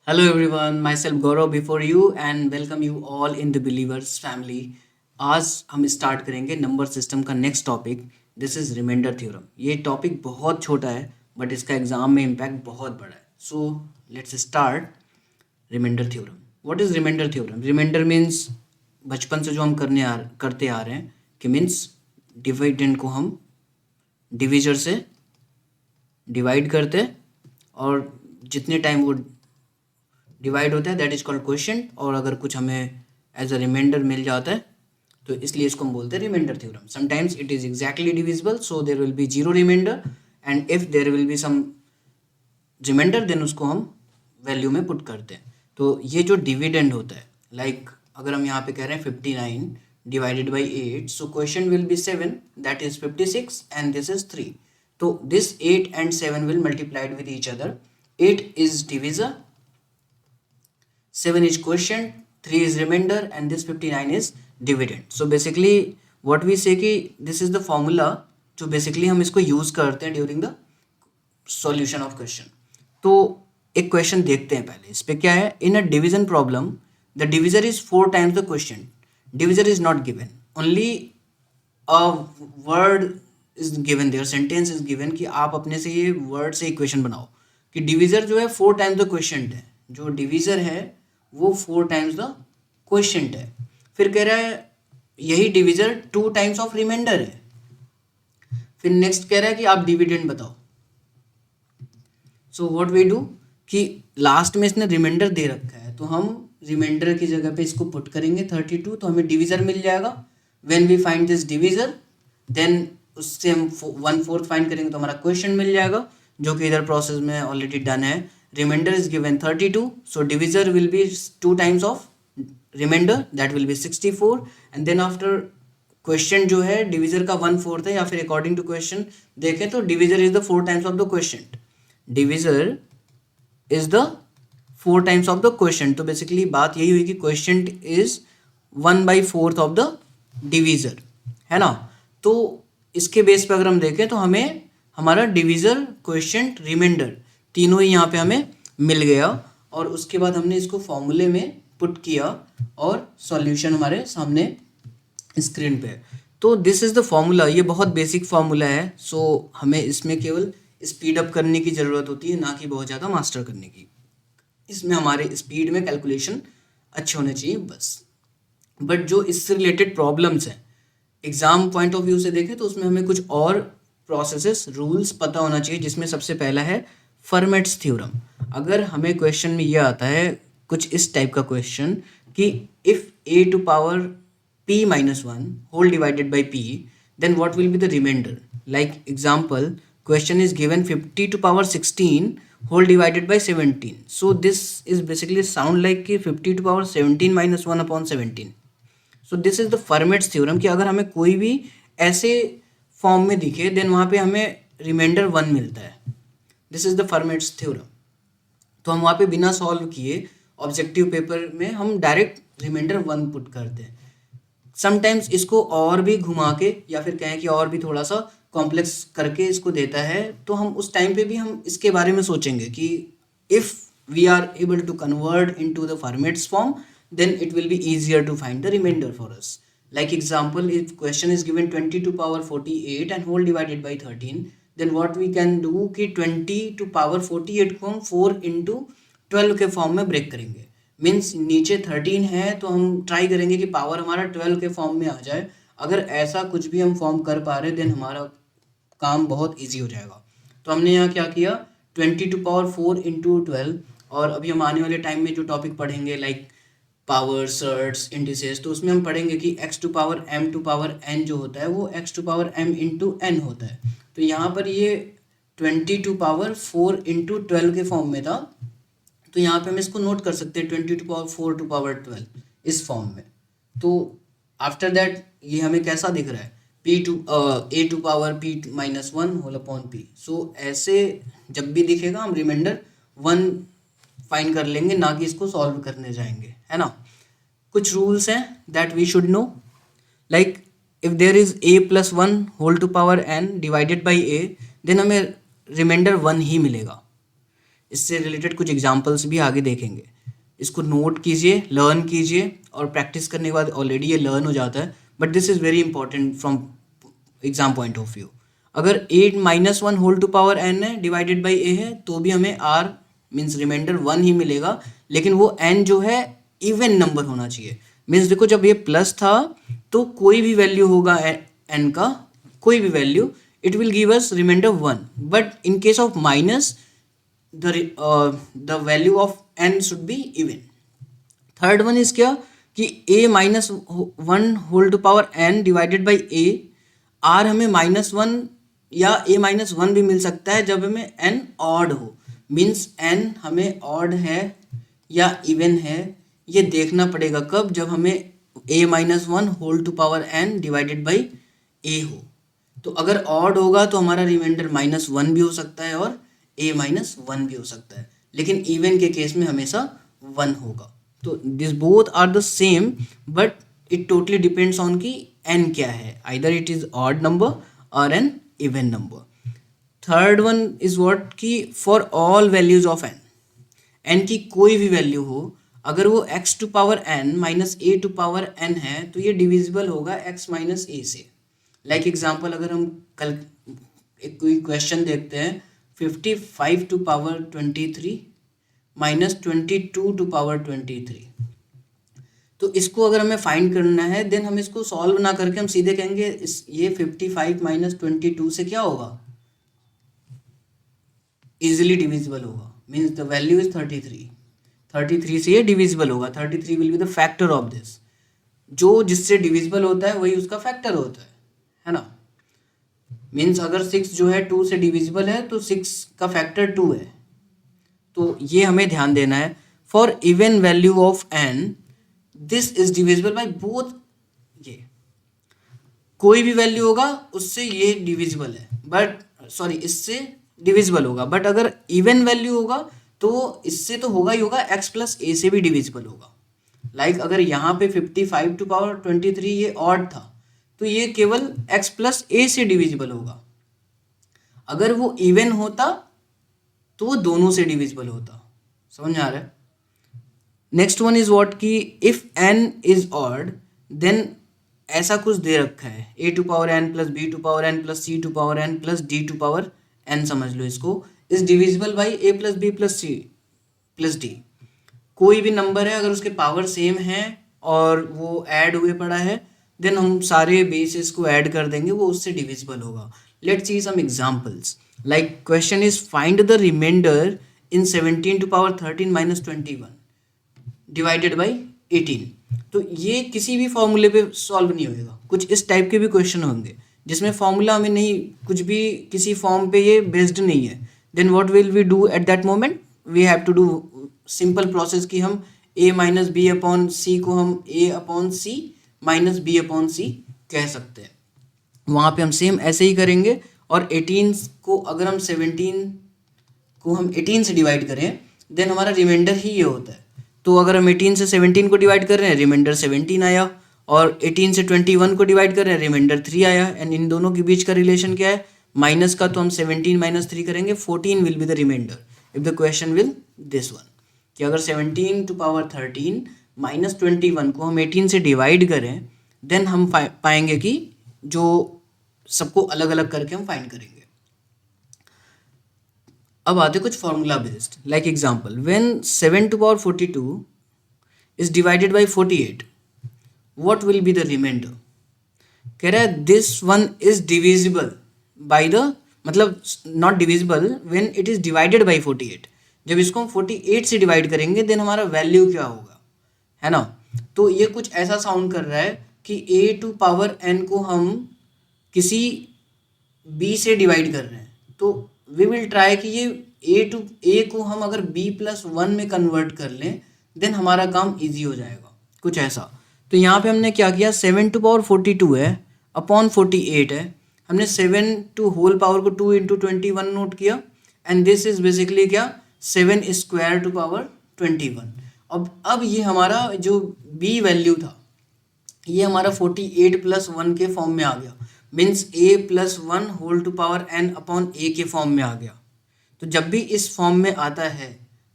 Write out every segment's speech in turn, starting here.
Hello everyone, myself Gaurav before you and welcome you all in the Believers family. आज हम start करेंगे number system का next topic. This is remainder theorem. ये topic बहुत छोटा है बट इसका एग्जाम में इम्पैक्ट बहुत बड़ा है. So let's start. Remainder theorem. What is remainder theorem? Remainder means बचपन से जो हम करते आ रहे हैं कि मीन्स डिविडेंड को हम डिविजर से डिवाइड करते और जितने टाइम वो डिवाइड होता है दैट इज कॉल्ड क्वेश्चन. और अगर कुछ हमें एज अ रिमाइंडर मिल जाता है तो इसलिए इसको हम बोलते हैं remainder theorem. Sometimes it is exactly divisible so there will be zero remainder and if there will be some remainder then उसको हम वैल्यू में पुट करते हैं. तो ये जो डिविडेंड होता है लाइक अगर हम यहाँ पे कह रहे हैं 59 divided by 8 so question will be 7 that is 56 and this is 3. तो this 8 and 7 will multiplied with each other. 8 is divisor, 7 is quotient, 3 is remainder and this 59 is dividend. So basically what we say कि this is the formula जो basically हम इसको use करते हैं during the solution of question. तो एक question देखते हैं पहले. इस पे क्या है? In a division problem the divisor is 4 times the quotient. Divisor is not given, only a word is given there, sentence is given कि आप अपने से ये word से इक्वेशन बनाओ कि डिविजर जो है 4 टाइम्स द क्वेश्चंट है. जो डिविजर है वो 4 टाइम्स द क्वेश्चंट है. फिर कह रहा है यही डिविजर 2 टाइम्स ऑफ रिमाइंडर है. फिर नेक्स्ट कह रहा है कि आप डिविडेंड बताओ. सो व्हाट वी डू कि लास्ट में इसने रिमाइंडर दे रखा है तो हम रिमाइंडर की जगह पे इसको पुट करेंगे 32 तो हमें डिविजर मिल जाएगा. When we find this divisor then उससे हम 1/4 फाइंड करेंगे तो हमारा क्वेश्चन मिल जाएगा जो कि इधर प्रोसेस में ऑलरेडी डन है. Remainder is given 32 so divisor will be 2 times of remainder that will be 64 and then after question जो है डिविजर का 1/4 है या फिर अकॉर्डिंग टू क्वेश्चन देखें तो divisor is the 4 times of the question. Divisor is the 4 times of the question. तो basically बात यही हुई कि question is 1/4 of the divisor है ना. तो इसके बेस पे अगर हम देखें तो हमें हमारा डिविजर क्वेश्चन रिमाइंडर तीनों ही यहाँ पे हमें मिल गया और उसके बाद हमने इसको फॉर्मूले में पुट किया और सॉल्यूशन हमारे सामने स्क्रीन पे. तो दिस इज़ द फॉर्मूला. ये बहुत बेसिक फार्मूला है. सो हमें इसमें केवल स्पीड अप करने की ज़रूरत होती है ना कि बहुत ज़्यादा मास्टर करने की. इसमें हमारे स्पीड में कैलकुलेशन अच्छे होने चाहिए बस. बट जो इससे रिलेटेड प्रॉब्लम्स हैं एग्ज़ाम पॉइंट ऑफ व्यू से देखें तो उसमें हमें कुछ और प्रोसेसेस रूल्स पता होना चाहिए जिसमें सबसे पहला है फर्मेट्स थ्योरम. अगर हमें क्वेश्चन में ये आता है कुछ इस टाइप का क्वेश्चन कि if a to power p minus 1 whole divided by p then what will be the remainder. Like example question is given 50 to power 16 whole divided by 17. So this is basically sound like कि 50 to power 17 minus 1 upon 17. So this is the Fermat's theorem कि अगर हमें कोई भी ऐसे form में दिखे then वहाँ पे हमें रिमाइंडर 1 मिलता है. This is the Fermat's theorem. तो हम वहाँ पे बिना सॉल्व किए ऑब्जेक्टिव पेपर में हम डायरेक्ट रिमाइंडर 1 पुट करते हैं. समटाइम्स इसको और भी घुमा के या फिर कहें कि और भी थोड़ा सा कॉम्प्लेक्स करके इसको देता है तो हम उस टाइम पे भी हम इसके बारे में सोचेंगे कि if we are able to convert into the Fermat's form then it will be easier to find the remainder for us. Like example, if question is given 20 to power 48 and whole divided by 13, then what we can do कि 20 to power 48 को हम 4 into 12 के form में break करेंगे. Means नीचे 13 है तो हम ट्राई करेंगे कि पावर हमारा 12 के फॉर्म में आ जाए. अगर ऐसा कुछ भी हम फॉर्म कर पा रहे देन हमारा काम बहुत ईजी हो जाएगा. तो हमने यहाँ क्या किया 20 टू पावर 4 into 12. और अभी हम आने वाले टाइम में जो टॉपिक पढ़ेंगे लाइक पावर सर्ट्स इंडिसेस तो उसमें हम पढ़ेंगे कि x to power m to power n जो होता है वो x to power m into n होता है. तो यहाँ पर ये 20 टू पावर 4 इंटू 12 के फॉर्म में था तो यहाँ पे हम इसको नोट कर सकते हैं 20 टू पावर 4 टू पावर 12 इस फॉर्म में. तो आफ्टर दैट ये हमें कैसा दिख रहा है a to power p minus 1 whole upon p. सो ऐसे जब भी दिखेगा हम रिमाइंडर 1 फाइंड कर लेंगे ना कि इसको सॉल्व करने जाएंगे है ना. कुछ रूल्स हैं that we should know like if there is a plus 1 whole to power n divided by a देन हमें रिमाइंडर 1 ही मिलेगा. इससे रिलेटेड कुछ एग्जांपल्स भी आगे देखेंगे। इसको नोट कीजिए, लर्न कीजिए, और प्रैक्टिस करने के बाद ऑलरेडी ये लर्न हो जाता है, but this is very important from exam point of view. अगर 8 minus one whole to power n है डिवाइडेड बाई a है तो भी हमें r मीन्स रिमाइंडर 1 ही मिलेगा, लेकिन वो n जो है इवन नंबर होना चाहिए। मीन्स देखो जब ये प्लस था तो कोई भी वैल्यू होगा n का, कोई भी value, it will give us remainder 1, but in case of minus the value of n should be even. Third one is क्या कि a minus one whole to power n divided by a, r हमें minus one या a minus one भी मिल सकता है जब हमें n ऑड हो। मीन्स n हमें ऑड है या इवन है ये देखना पड़ेगा कब, जब हमें a minus one whole to power n divided by a हो। तो अगर ऑड होगा तो हमारा रिमाइंडर माइनस वन भी हो सकता है और a माइनस वन भी हो सकता है, लेकिन इवन के केस में हमेशा वन होगा। तो this both are the same, but it totally depends on कि n क्या है, either it is odd number और an even number. Third one is what कि for all values of n की कोई भी वैल्यू हो, अगर वो x to power n minus a to power n है तो ये डिविजिबल होगा x माइनस a से। लाइक एग्जाम्पल, अगर हम कल एक कोई क्वेश्चन देखते हैं 55 to power 23 minus 22 to power 23, तो इसको अगर हमें फाइंड करना है देन हम इसको सॉल्व ना करके हम सीधे कहेंगे ये 55 माइनस 22 से क्या होगा, इजिली डिविजिबल होगा। मीन्स द वैल्यू इज 33 से ये डिविजिबल होगा। 33 will be the factor of this. जो जिससे डिविजिबल होता है वही उसका फैक्टर होता है ना। मीन्स अगर 6 जो है 2 से डिविजिबल है तो 6 का फैक्टर 2 है, तो ये हमें ध्यान देना है। For even value of n this is divisible by both, ये कोई भी वैल्यू होगा उससे ये डिविजिबल है, बट सॉरी इससे डिविजिबल होगा, बट अगर इवन वैल्यू होगा तो इससे तो होगा ही होगा, x प्लस a से भी डिविजिबल होगा। लाइक अगर यहाँ पे 55 टू पावर 23 ये ऑड था तो ये केवल x प्लस a से डिविजिबल होगा। अगर वो इवन होता तो वो दोनों से डिविजिबल होता। समझ आ रहा है। नेक्स्ट वन इज व्हाट कि if n is odd then ऐसा कुछ दे रखा है a to power n plus b to power n plus c to power n plus d to power n, समझ लो इसको, is divisible by a plus b plus c plus d। कोई भी नंबर है अगर उसके पावर सेम है और वो ऐड हुए पड़ा है देन हम सारे बेसिस को ऐड कर देंगे, वो उससे डिविजिबल होगा। Let's see some examples. Like question is find the remainder in 17 to power 13 minus 21 divided by 18। तो ये किसी भी फॉर्मूले पे सॉल्व नहीं होएगा। कुछ इस टाइप के भी क्वेश्चन होंगे जिसमें फॉर्मूला हमें नहीं, कुछ भी किसी फॉर्म पे ये बेस्ड नहीं है। Then what will we do at that moment, we have to do simple process कि हम a minus B upon C को हम a upon C minus B upon C कह सकते हैं। वहाँ पे हम सेम ऐसे ही करेंगे। और 18 को अगर हम 17 को हम 18 से डिवाइड करें देन हमारा रिमाइंडर ही ये होता है। तो अगर हम 18 से 17 को डिवाइड कर रहे हैं रिमाइंडर 17 आया, और 18 से 21 को डिवाइड कर रहे हैं रिमाइंडर 3 आया। एंड इन दोनों के बीच का रिलेशन क्या है, माइनस का, तो हम 17 माइनस 3 करेंगे, 14 will be the remainder if the question will this one, कि अगर 17 टू पावर 13 माइनस 21 को हम 18 से डिवाइड करें देन हम पाएंगे कि जो सबको अलग अलग करके हम फाइंड करेंगे। अब आते कुछ formula based. Like example, when 7 to power 42 is divided by 48 what will be the remainder. कह रहा है this one is divisible by the, मतलब not divisible when it is divided by 48। जब इसको हम 48 से डिवाइड करेंगे देन हमारा वैल्यू क्या होगा, है ना। तो ये कुछ ऐसा साउंड कर रहा है कि a टू पावर n को हम किसी b से डिवाइड कर रहे हैं, तो वी विल ट्राई कि ये a को हम अगर b प्लस 1 में कन्वर्ट कर लें देन हमारा काम इजी हो जाएगा, कुछ ऐसा। तो यहाँ पे हमने क्या किया, 7 टू पावर 42 है अपॉन 48 है, हमने 7 टू होल पावर को 2 इंटू 21 नोट किया, एंड दिस इज बेसिकली क्या, 7 स्क्वायर टू पावर 21। अब ये हमारा जो b वैल्यू था ये हमारा 48 प्लस 1 के फॉर्म में आ गया। Means a plus 1 whole to power n upon a के फॉर्म में आ गया। तो जब भी इस फॉर्म में आता है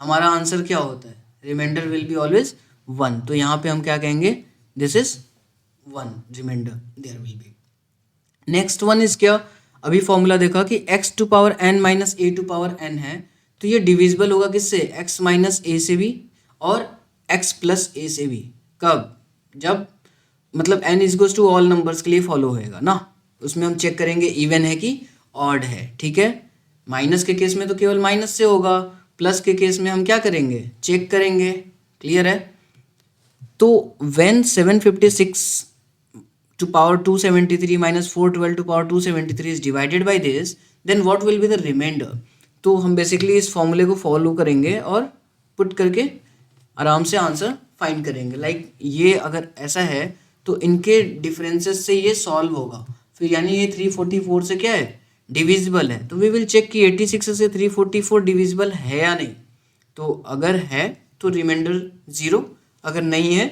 हमारा आंसर क्या होता है, रिमाइंडर विल बी ऑलवेज 1। तो यहाँ पे हम क्या कहेंगे, this is 1 remainder there will be. Next one is क्या, अभी फॉर्मूला देखा कि x to power n minus a to power n है, तो ये डिविजिबल होगा किससे, x माइनस a से भी और x प्लस a से भी। कब, जब मतलब n is to all numbers के लिए फॉलो होएगा ना, उसमें हम चेक करेंगे इवन है कि ऑड है, ठीक है। माइनस के केस में तो केवल माइनस से होगा, प्लस के केस में हम क्या करेंगे, चेक करेंगे, क्लियर है। तो when 756 to power 273 minus 412 to power 273 is divided by this, then what will be the remainder। तो हम बेसिकली इस फॉर्मूले को फॉलो करेंगे और पुट करके आराम से आंसर फाइंड करेंगे। लाइक ये अगर ऐसा है तो इनके डिफरेंसेस से ये सॉल्व होगा, फिर यानी ये 344 से क्या है, डिविजिबल है। तो वी विल चेक कि 86 से 344 डिविजिबल है या नहीं। तो अगर है तो रिमाइंडर 0, अगर नहीं है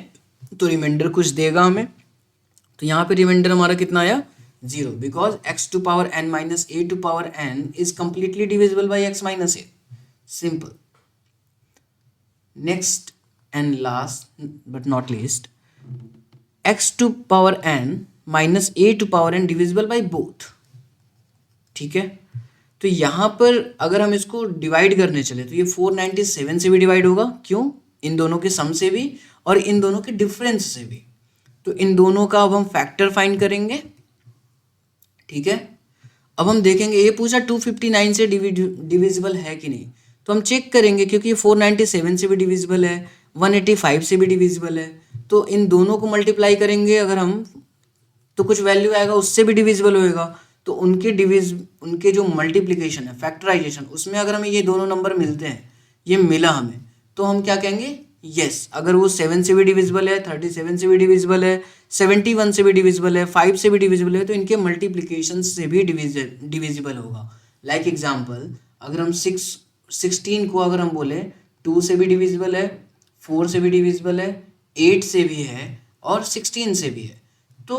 तो रिमाइंडर कुछ देगा हमें। तो यहाँ पे रिमाइंडर हमारा कितना आया, 0, because x to power n minus a to power n is completely divisible by x minus a, simple. Next and last but not least, x to power n minus a to power n divisible by both, ठीक है। तो यहाँ पर अगर हम इसको divide करने चले तो ये 497 से भी डिवाइड होगा, क्यों, इन दोनों के सम से भी और इन दोनों के डिफरेंस से भी। तो इन दोनों का अब हम फैक्टर फाइंड करेंगे, ठीक है। अब हम देखेंगे, ये पूछा 259 से डिविजिबल है कि नहीं, तो हम चेक करेंगे क्योंकि ये 497 से भी डिविजिबल है, 185 से भी डिविजिबल है। तो इन दोनों को मल्टीप्लाई करेंगे अगर हम, तो कुछ वैल्यू आएगा उससे भी डिविजिबल होएगा। तो उनके जो मल्टीप्लिकेशन है, फैक्टराइजेशन, उसमें अगर हमें ये दोनों नंबर मिलते हैं, ये मिला हमें, तो हम क्या कहेंगे, यस, अगर वो 7 से भी डिविजिबल है, 37 से भी डिविजिबल है, 71 से भी डिविजिबल है, 5 से भी डिविजिबल है, तो इनके मल्टीप्लिकेशन से भी डिविजिबल होगा। लाइक एग्जांपल, अगर हम 16 को अगर हम बोले 2 से भी डिविजिबल है, 4 से भी डिविजिबल है, 8 से भी है और 16 से भी है। तो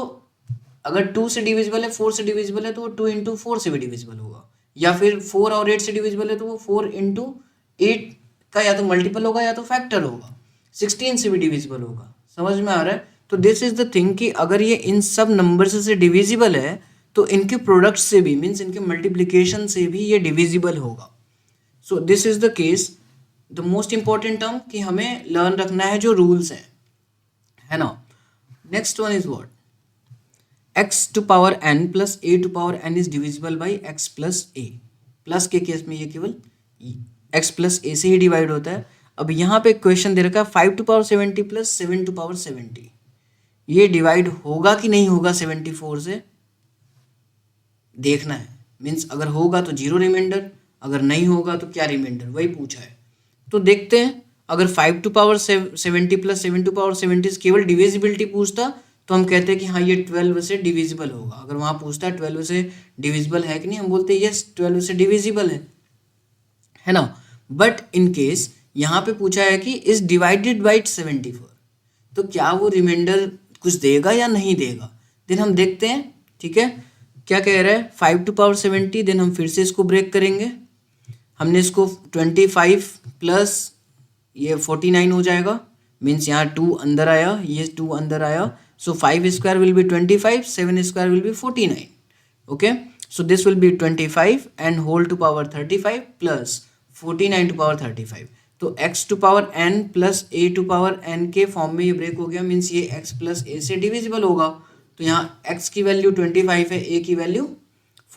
अगर 2 से डिविजिबल है, 4 से डिविजिबल है, तो वो 2 इंटू 4 से भी डिविजिबल होगा, या फिर 4 और 8 से डिविजिबल है तो वो 4 इंटू 8 का या तो मल्टीपल होगा या तो फैक्टर होगा। 16 से भी डिविजिबल होगा, समझ में आ रहा है। तो दिस इज द थिंग कि अगर ये इन सब नंबर्स से डिविजिबल है तो इनके प्रोडक्ट से भी, मीन्स इनके मल्टीप्लिकेशन से भी ये डिविजिबल होगा। सो this is the case, the most important term कि हमें लर्न रखना है जो रूल्स हैं, है ना। Next one is what, x to power n plus a to power n is divisible by x plus a। Plus के केस में ये केवल x प्लस a से ही डिवाइड होता है। अब यहाँ पे क्वेश्चन दे रखा है 5 to power 70 plus 7 to power 70, ये डिवाइड होगा कि नहीं होगा 74 से, देखना है। मीन्स अगर होगा तो 0 रिमाइंडर, अगर नहीं होगा तो क्या रिमाइंडर, वही पूछा है। तो देखते हैं, अगर 5 to power 70 plus 7 to power 70 केवल डिविजिबिलिटी पूछता तो हम कहते हैं कि हाँ ये 12 से डिविजिबल होगा। अगर वहाँ पूछता है 12 से डिविजिबल है कि नहीं, हम बोलते हैं यस 12 से डिविजिबल है ना। बट इन केस यहाँ पे पूछा है कि इज डिवाइडेड बाई 74, तो क्या वो रिमाइंडर कुछ देगा या नहीं देगा, देन हम देखते हैं, ठीक है। क्या कह रहा है 5 टू पावर 70, देन हम फिर से इसको ब्रेक करेंगे। हमने इसको 25 प्लस ये 49 हो जाएगा, मीन्स यहाँ 2 अंदर आया, ये 2 अंदर आया, so 5 square will be 25, 7 square will be 49, okay, so this will be 25 and whole to power 35 plus 49 to power 35। तो x to power n plus a to power n के फॉर्म में ये ब्रेक हो गया, मीन्स ये x plus a से divisible होगा। तो यहाँ x की वैल्यू 25 है, a की वैल्यू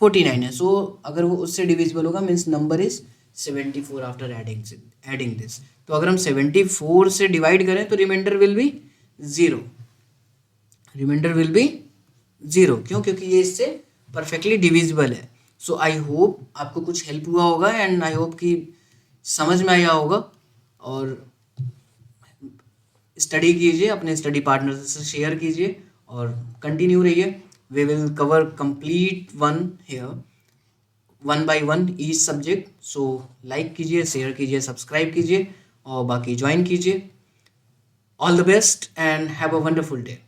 49 है, सो अगर वो उससे डिविजिबल होगा means number is 74 after adding this. तो अगर हम 74 से डिवाइड करें तो remainder will be 0, remainder will be 0, क्यों, क्योंकि ये इससे परफेक्टली डिविजिबल है। सो आई होप आपको कुछ हेल्प हुआ होगा एंड आई होप कि समझ में आया होगा। और स्टडी कीजिए, अपने स्टडी पार्टनर से शेयर कीजिए और कंटिन्यू रहिए। We will cover complete one here, 1 by 1 each subject. So like कीजिए, शेयर कीजिए, सब्सक्राइब कीजिए और बाकी ज्वाइन कीजिए। All the best and have a wonderful day.